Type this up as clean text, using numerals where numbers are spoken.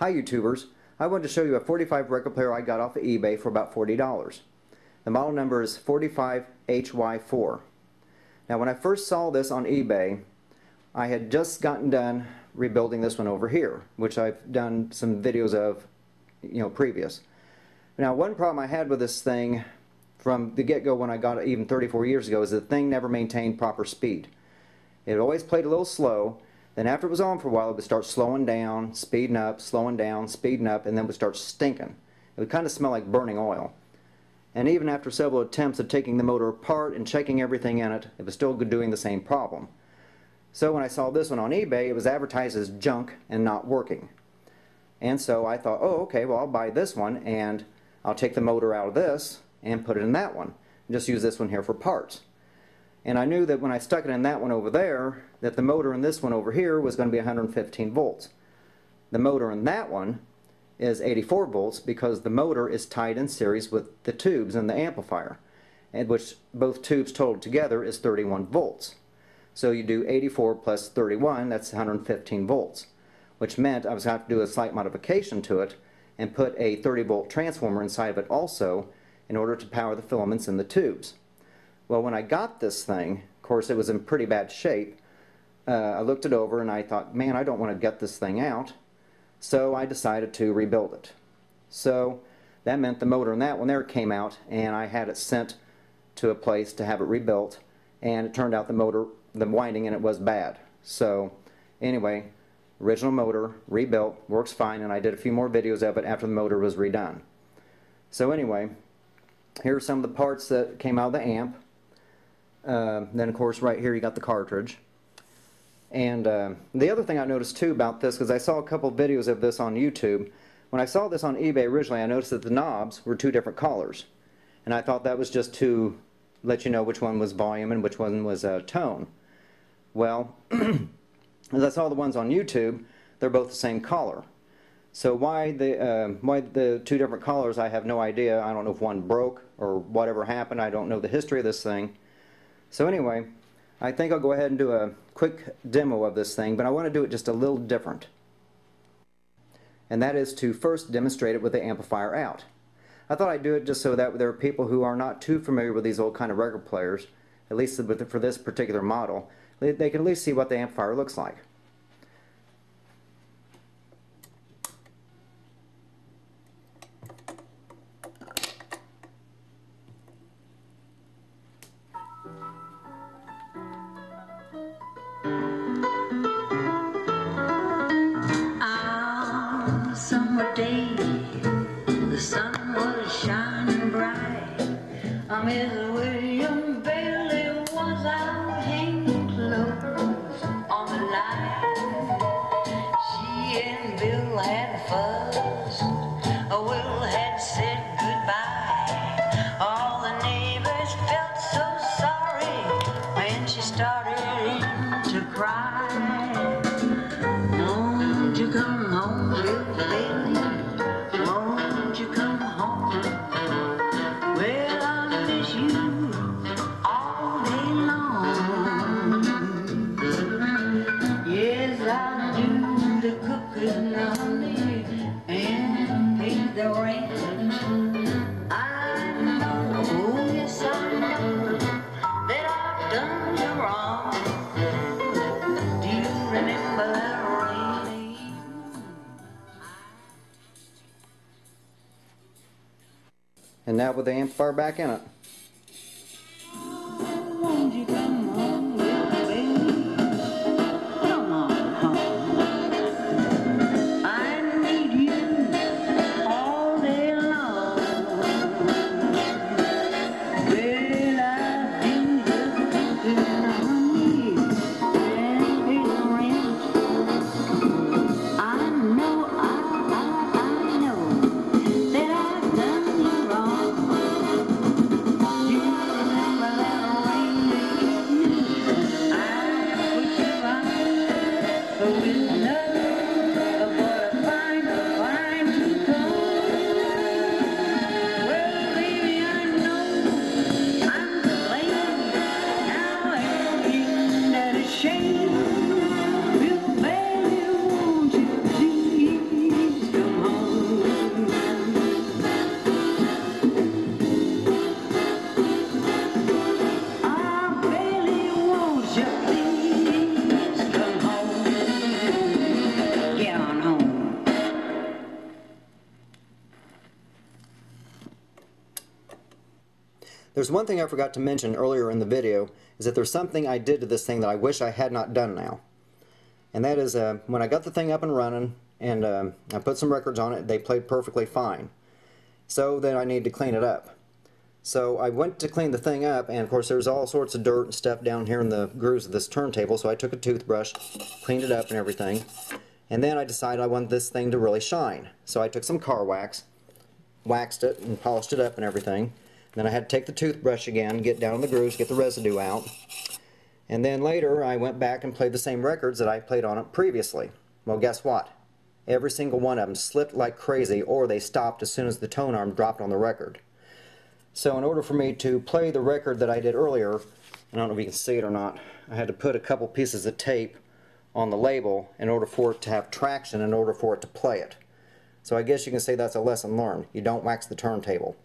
Hi YouTubers, I wanted to show you a 45 record player I got off of eBay for about $40. The model number is 45HY4. Now when I first saw this on eBay, I had just gotten done rebuilding this one over here, which I've done some videos of, previous. Now one problem I had with this thing from the get-go when I got it even 34 years ago is the thing never maintained proper speed. It always played a little slow. Then after it was on for a while, it would start slowing down, speeding up, slowing down, speeding up, and then it would start stinking. It would kind of smell like burning oil. And even after several attempts of taking the motor apart and checking everything in it, it was still doing the same problem. So when I saw this one on eBay, it was advertised as junk and not working. And so I thought, oh, okay, well, I'll buy this one and I'll take the motor out of this and put it in that one. And just use this one here for parts. And I knew that when I stuck it in that one over there, that the motor in this one over here was going to be 115 volts. The motor in that one is 84 volts because the motor is tied in series with the tubes in the amplifier, and which both tubes totaled together is 31 volts. So you do 84 plus 31, that's 115 volts, which meant I was going to have to do a slight modification to it and put a 30 volt transformer inside of it also in order to power the filaments in the tubes. Well, when I got this thing, of course it was in pretty bad shape. I looked it over and I thought, man, I don't want to get this thing out. So I decided to rebuild it. So that meant the motor in that one there came out, and I had it sent to a place to have it rebuilt, and it turned out the motor, the winding in it was bad. So anyway, original motor, rebuilt, works fine, and I did a few more videos of it after the motor was redone. So anyway, here are some of the parts that came out of the amp. Then of course right here you got the cartridge. And the other thing I noticed too about this, because I saw a couple videos of this on YouTube, when I saw this on eBay originally I noticed that the knobs were two different colors. And I thought that was just to let you know which one was volume and which one was tone. Well, as I saw the ones on YouTube, they're both the same color. So why the two different colors, I have no idea. I don't know if one broke or whatever happened. I don't know the history of this thing. So anyway, I think I'll go ahead and do a quick demo of this thing, but I want to do it just a little different. And that is to first demonstrate it with the amplifier out. I thought I'd do it just so that there are people who are not too familiar with these old kind of record players, at least for this particular model, they can at least see what the amplifier looks like. Summer day, the sun was shining bright. Miss William Bailey was out hanging clothes on the line. She and Bill had fussed, Will had said goodbye. All the neighbors felt so sorry when she started to cry. Won't you come home, Bill Bailey? Won't you come home? Well, I miss you all day long. Yes, I do the cooking, honey, and pay the rent. I know, oh yes I know, that I've done you wrong. Do you remember that rainy? And now with the amplifier back in it. Won't you come home, little baby? Come on home. I need you all day long. Well, I do the cooking, honey, and pay the rent. I know that I've done you wrong. There's one thing I forgot to mention earlier in the video, is that there's something I did to this thing that I wish I had not done now. And that is when I got the thing up and running and I put some records on it, they played perfectly fine. So then I needed to clean it up. So I went to clean the thing up, and of course there's all sorts of dirt and stuff down here in the grooves of this turntable, so I took a toothbrush, cleaned it up and everything. And then I decided I wanted this thing to really shine. So I took some car wax, waxed it and polished it up and everything. Then I had to take the toothbrush again, get down in the grooves, get the residue out. And then later I went back and played the same records that I played on it previously. Well, guess what? Every single one of them slipped like crazy, or they stopped as soon as the tone arm dropped on the record. So in order for me to play the record that I did earlier, I don't know if you can see it or not, I had to put a couple pieces of tape on the label in order for it to have traction, in order for it to play it. So I guess you can say that's a lesson learned. You don't wax the turntable.